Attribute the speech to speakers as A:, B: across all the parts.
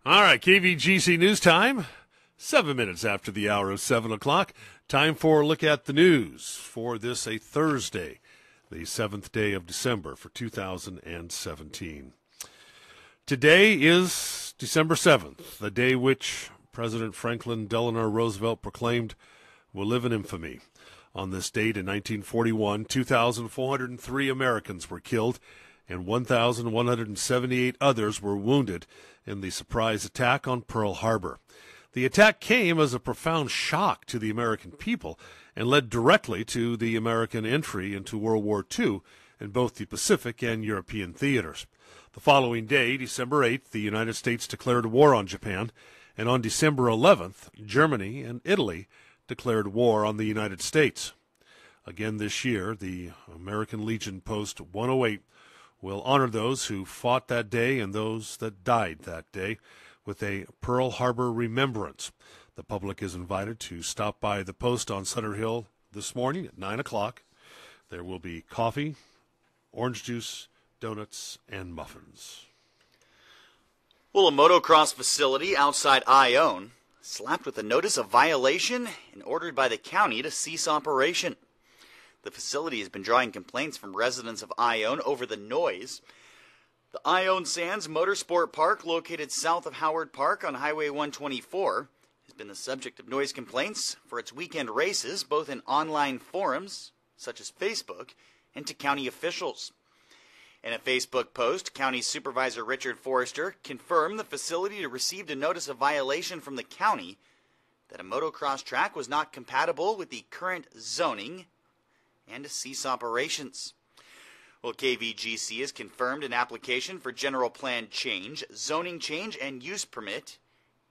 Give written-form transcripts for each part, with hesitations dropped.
A: All right, KVGC News Time, 7 minutes after the hour of 7 o'clock. Time for a look at the news for this, a Thursday, the 7th day of December for 2017. Today is December 7th, the day which President Franklin Delano Roosevelt proclaimed will live in infamy. On this date in 1941, 2,403 Americans were killed and 1,178 others were wounded in the surprise attack on Pearl Harbor. The attack came as a profound shock to the American people and led directly to the American entry into World War II in both the Pacific and European theaters. The following day, December 8th, the United States declared war on Japan, and on December 11th, Germany and Italy declared war on the United States. Again this year, the American Legion Post 108 will honor those who fought that day and those that died that day with a Pearl Harbor remembrance. The public is invited to stop by the post on Sutter Hill this morning at 9 o'clock. There will be coffee, orange juice, donuts, and muffins.
B: Well, a motocross facility outside Ione slapped with a notice of violation and ordered by the county to cease operation. The facility has been drawing complaints from residents of Ione over the noise. The Ione Sands Motorsport Park, located south of Howard Park on Highway 124, has been the subject of noise complaints for its weekend races, both in online forums, such as Facebook, and to county officials. In a Facebook post, County Supervisor Richard Forrester confirmed the facility received a notice of violation from the county that a motocross track was not compatible with the current zoning and to cease operations. Well, KVGC has confirmed an application for general plan change, zoning change, and use permit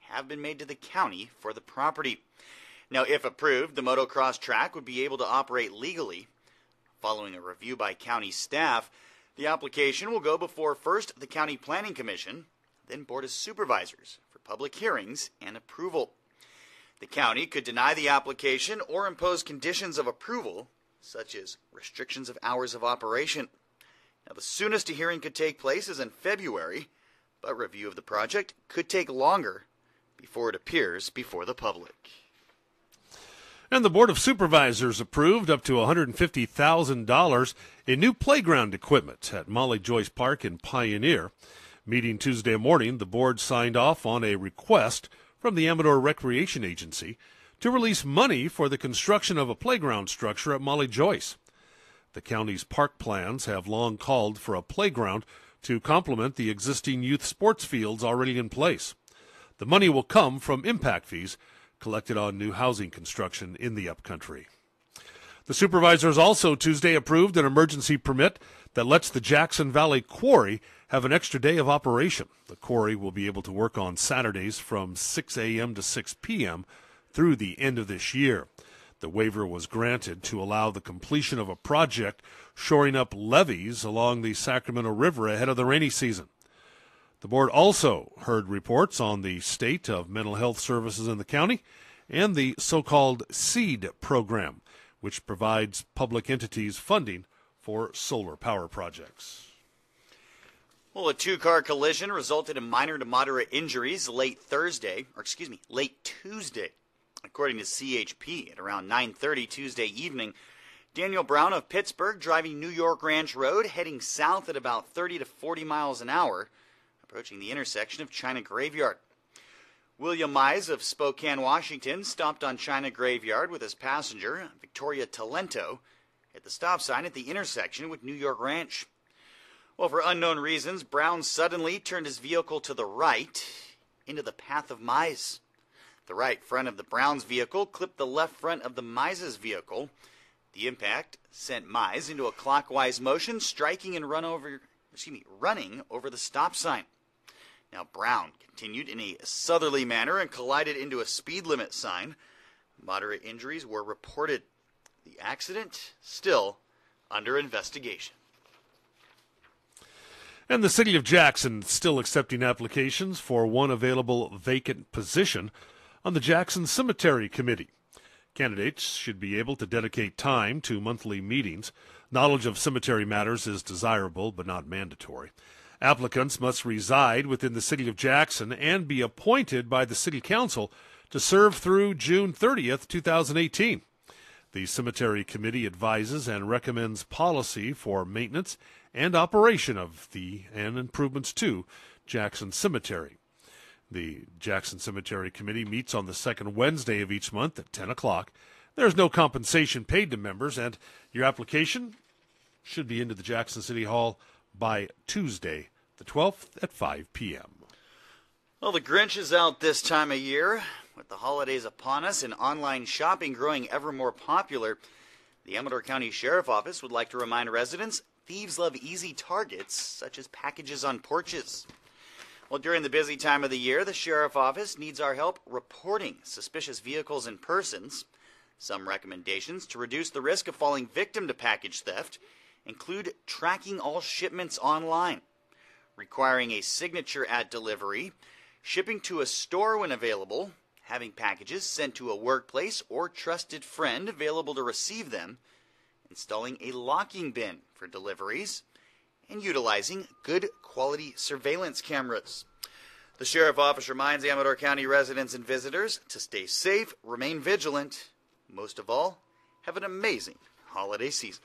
B: have been made to the county for the property. Now, if approved, the motocross track would be able to operate legally. Following a review by county staff, the application will go before first the County Planning Commission, then Board of Supervisors for public hearings and approval. The county could deny the application or impose conditions of approval, such as restrictions of hours of operation. Now, the soonest a hearing could take place is in February, but review of the project could take longer before it appears before the public.
A: And the Board of Supervisors approved up to $150,000 in new playground equipment at Molly Joyce Park in Pioneer. Meeting Tuesday morning, the board signed off on a request from the Amador Recreation Agency to release money for the construction of a playground structure at Molly Joyce. The county's park plans have long called for a playground to complement the existing youth sports fields already in place. The money will come from impact fees collected on new housing construction in the upcountry. The supervisors also Tuesday approved an emergency permit that lets the Jackson Valley Quarry have an extra day of operation. The quarry will be able to work on Saturdays from 6 a.m. to 6 p.m. through the end of this year. The waiver was granted to allow the completion of a project shoring up levees along the Sacramento River ahead of the rainy season. The board also heard reports on the state of mental health services in the county and the so-called SEED program, which provides public entities funding for solar power projects.
B: Well, a two-car collision resulted in minor to moderate injuries late Tuesday. According to CHP, at around 9:30 Tuesday evening, Daniel Brown of Pittsburgh driving New York Ranch Road, heading south at about 30 to 40 miles an hour, approaching the intersection of China Graveyard. William Mize of Spokane, Washington, stopped on China Graveyard with his passenger, Victoria Talento, at the stop sign at the intersection with New York Ranch. Well, for unknown reasons, Brown suddenly turned his vehicle to the right into the path of Mize. The right front of the Brown's vehicle clipped the left front of the Mize's vehicle. The impact sent Mize into a clockwise motion, striking and running over the stop sign. Now, Brown continued in a southerly manner and collided into a speed limit sign. Moderate injuries were reported. The accident still under investigation.
A: And the city of Jackson still accepting applications for one available vacant position on the Jackson Cemetery Committee. Candidates should be able to dedicate time to monthly meetings. Knowledge of cemetery matters is desirable but not mandatory. Applicants must reside within the city of Jackson and be appointed by the city council to serve through June 30th, 2018. The cemetery committee advises and recommends policy for maintenance and operation of and improvements to Jackson Cemetery. The Jackson Cemetery Committee meets on the second Wednesday of each month at 10 o'clock. There's no compensation paid to members, and your application should be into the Jackson City Hall by Tuesday, the 12th at 5 p.m.
B: Well, the Grinch is out this time of year. With the holidays upon us and online shopping growing ever more popular, the Amador County Sheriff Office would like to remind residents thieves love easy targets, such as packages on porches. Well, during the busy time of the year, the Sheriff Office needs our help reporting suspicious vehicles and persons. Some recommendations to reduce the risk of falling victim to package theft include tracking all shipments online, requiring a signature at delivery, shipping to a store when available, having packages sent to a workplace or trusted friend available to receive them, installing a locking bin for deliveries, and utilizing good quality surveillance cameras. The Sheriff Office reminds Amador County residents and visitors to stay safe, remain vigilant, most of all, have an amazing holiday season.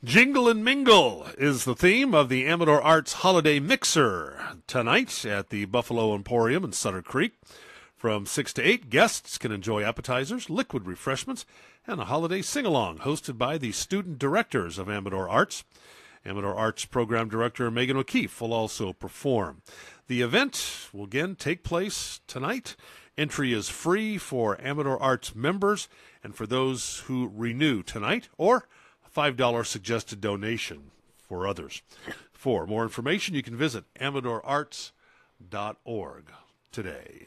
A: Jingle and Mingle is the theme of the Amador Arts Holiday Mixer tonight at the Buffalo Emporium in Sutter Creek. From 6 to 8, guests can enjoy appetizers, liquid refreshments, and a holiday sing-along hosted by the student directors of Amador Arts. Amador Arts Program Director Megan O'Keefe will also perform. The event will again take place tonight. Entry is free for Amador Arts members and for those who renew tonight, or a $5 suggested donation for others. For more information, you can visit amadorarts.org today.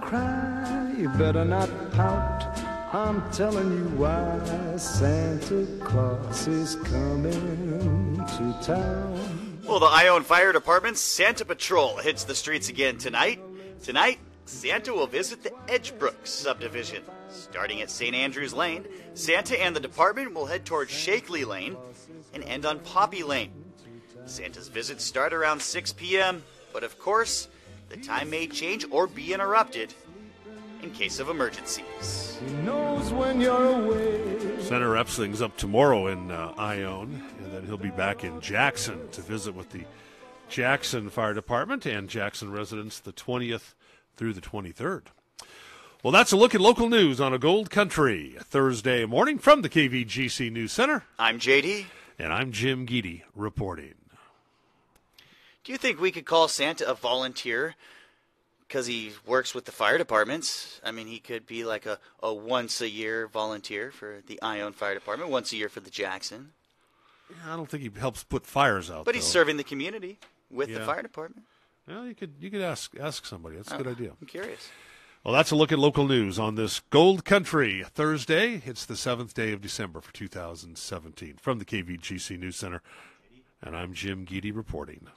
C: Cry, you better not pout. I'm telling you why. Santa Claus is coming to town.
B: Well, the Ione Fire Department's Santa Patrol hits the streets again tonight. Tonight, Santa will visit the Edgebrook subdivision. Starting at St. Andrews Lane, Santa and the department will head towards Shakely Lane and end on Poppy Lane. Santa's visits start around 6 p.m., but of course, the time may change or be interrupted in case of emergencies.
C: He knows when you're away.
A: Senator Epsling's up tomorrow in Ione, and then he'll be back in Jackson to visit with the Jackson Fire Department and Jackson residents the 20th through the 23rd. Well, that's a look at local news on a Gold Country Thursday morning from the KVGC News Center.
B: I'm JD.
A: And I'm Jim Geedy reporting.
B: Do you think we could call Santa a volunteer because he works with the fire departments? I mean, he could be like a once-a-year volunteer for the Ione Fire Department, once a year for the Jackson.
A: Yeah, I don't think he helps put fires out,
B: but he's serving the community with the fire department.
A: Well, you could ask somebody. That's a good idea.
B: I'm curious.
A: Well, that's a look at local news on this Gold Country Thursday. It's the 7th day of December for 2017. From the KVGC News Center, and I'm Jim Geedy reporting.